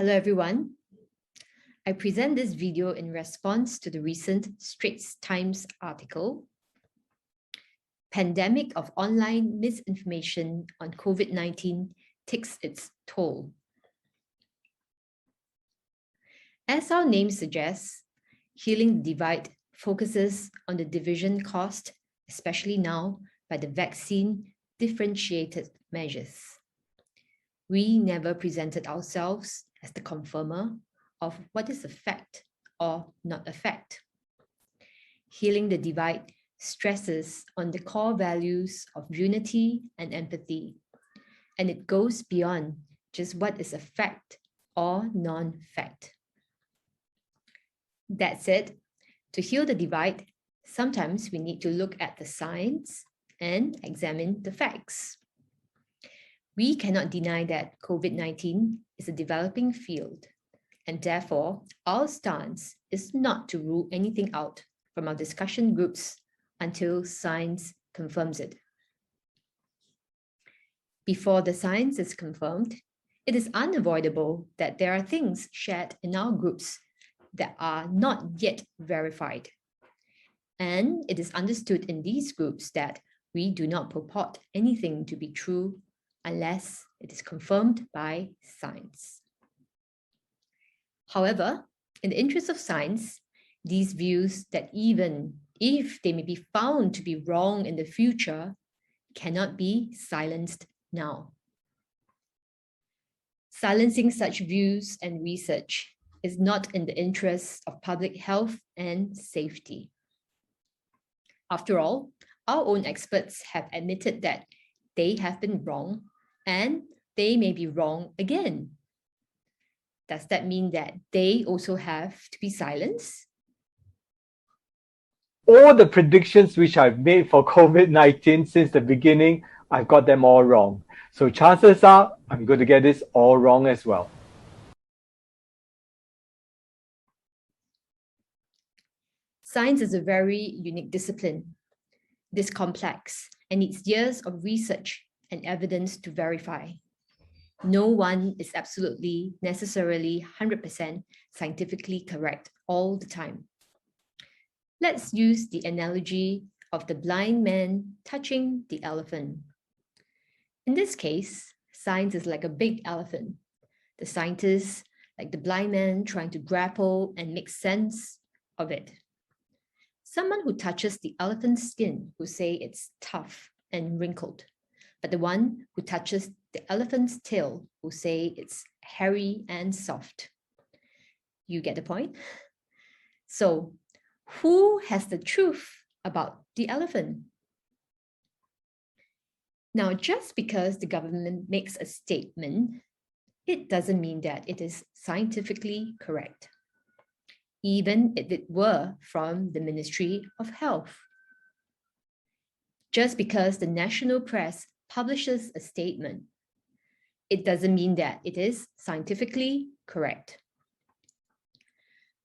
Hello everyone. I present this video in response to the recent Straits Times article, Pandemic of Online Misinformation on COVID-19 Takes its Toll. As our name suggests, Healing the Divide focuses on the division caused, especially now, by the vaccine differentiated measures. We never presented ourselves as the confirmer of what is a fact or not a fact. Healing the Divide stresses on the core values of unity and empathy, and it goes beyond just what is a fact or non-fact. That said, to heal the divide, sometimes we need to look at the science and examine the facts. We cannot deny that COVID-19 is a developing field, and therefore our stance is not to rule anything out from our discussion groups until science confirms it. Before the science is confirmed, it is unavoidable that there are things shared in our groups that are not yet verified. And it is understood in these groups that we do not purport anything to be true unless it is confirmed by science. However, in the interest of science, these views that even if they may be found to be wrong in the future cannot be silenced now. Silencing such views and research is not in the interests of public health and safety. After all, our own experts have admitted that they have been wrong and they may be wrong again. Does that mean that they also have to be silenced? All the predictions which I've made for COVID-19 since the beginning, I've got them all wrong. So chances are I'm going to get this all wrong as well. Science is a very unique discipline. It is complex and needs years of research and evidence to verify. No one is absolutely, necessarily 100% scientifically correct all the time. Let's use the analogy of the blind man touching the elephant. In this case, science is like a big elephant. The scientists, like the blind man, trying to grapple and make sense of it. Someone who touches the elephant's skin will say it's tough and wrinkled, but the one who touches the elephant's tail will say it's hairy and soft. You get the point? So, who has the truth about the elephant? Now, just because the government makes a statement, it doesn't mean that it is scientifically correct, even if it were from the Ministry of Health. Just because the national press publishes a statement, it doesn't mean that it is scientifically correct.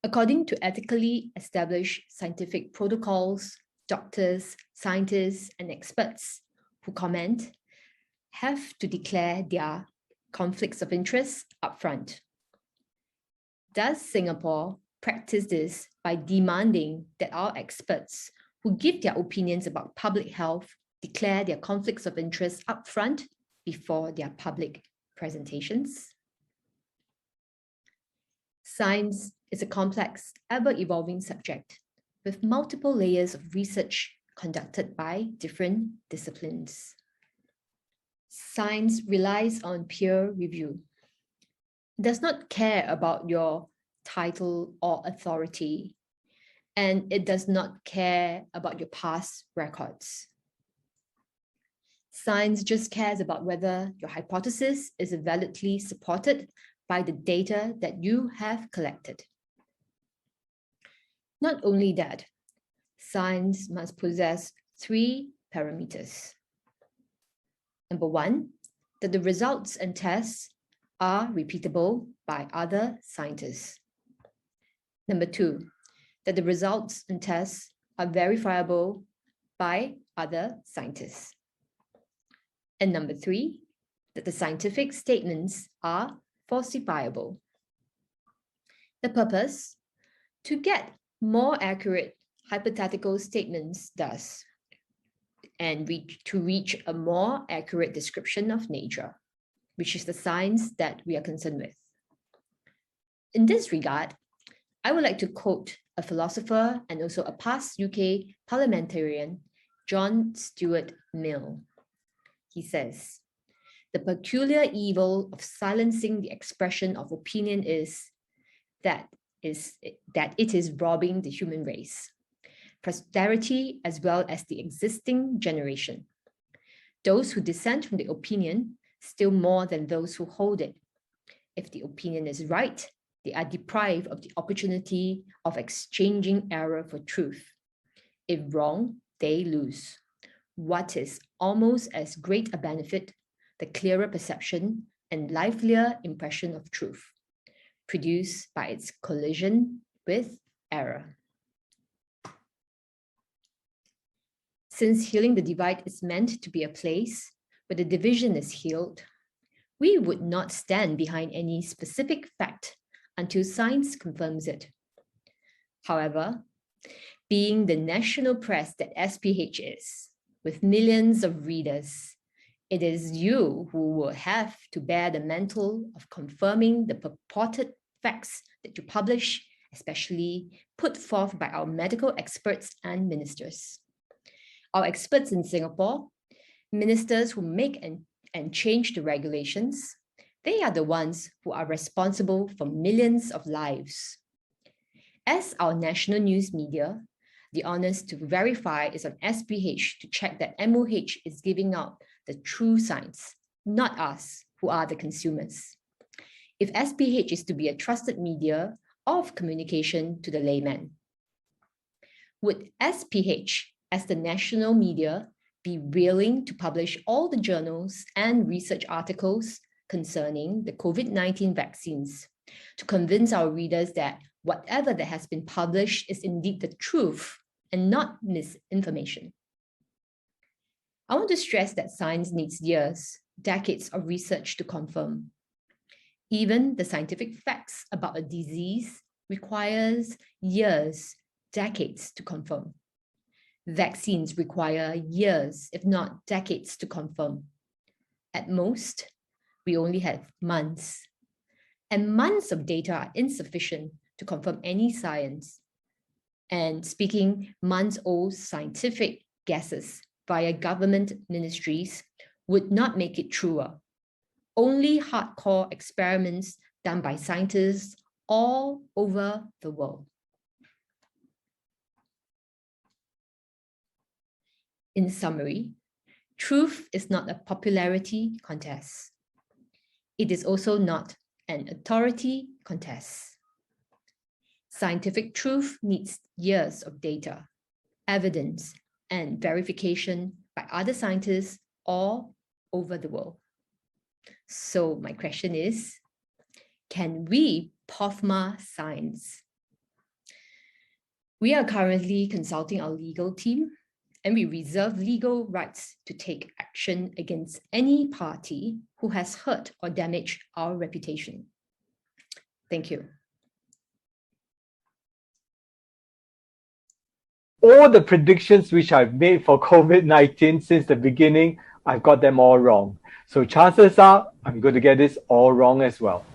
According to ethically established scientific protocols, doctors, scientists, and experts who comment have to declare their conflicts of interest upfront. Does Singapore practice this by demanding that our experts who give their opinions about public health declare their conflicts of interest upfront before their public presentations? Science is a complex, ever-evolving subject with multiple layers of research conducted by different disciplines. Science relies on peer review. It does not care about your title or authority, and it does not care about your past records. Science just cares about whether your hypothesis is validly supported by the data that you have collected. Not only that, science must possess 3 parameters. Number 1, that the results and tests are repeatable by other scientists. Number 2, that the results and tests are verifiable by other scientists. And number 3, that the scientific statements are falsifiable. The purpose? To get more accurate hypothetical statements thus, and to reach a more accurate description of nature, which is the science that we are concerned with. In this regard, I would like to quote a philosopher and also a past UK parliamentarian, John Stuart Mill. He says, "The peculiar evil of silencing the expression of opinion is that it is robbing the human race, posterity as well as the existing generation. Those who dissent from the opinion still more than those who hold it. If the opinion is right, they are deprived of the opportunity of exchanging error for truth. If wrong, they lose. What is almost as great a benefit, the clearer perception and livelier impression of truth, produced by its collision with error." Since healing the divide is meant to be a place where the division is healed, we would not stand behind any specific fact until science confirms it. However, being the national press that SPH is, with millions of readers, it is you who will have to bear the mantle of confirming the purported facts that you publish, especially put forth by our medical experts and ministers. Our experts in Singapore, ministers who make and change the regulations, they are the ones who are responsible for millions of lives. As our national news media, the onus to verify is on SPH to check that MOH is giving out the true science, not us, who are the consumers. If SPH is to be a trusted media of communication to the layman, would SPH, as the national media, be willing to publish all the journals and research articles concerning the COVID-19 vaccines to convince our readers that whatever that has been published is indeed the truth and not misinformation? I want to stress that science needs years, decades of research to confirm. Even the scientific facts about a disease requires years, decades to confirm. Vaccines require years, if not decades, to confirm. At most, we only have months. And months of data are insufficient to confirm any science. And speaking months-old scientific guesses via government ministries would not make it truer. Only hardcore experiments done by scientists all over the world. In summary, truth is not a popularity contest. It is also not an authority contest. Scientific truth needs years of data, evidence, and verification by other scientists all over the world. So my question is, can we POFMA science? We are currently consulting our legal team, and we reserve legal rights to take action against any party who has hurt or damaged our reputation. Thank you. All the predictions which I've made for COVID-19 since the beginning, I've got them all wrong. So chances are I'm going to get this all wrong as well.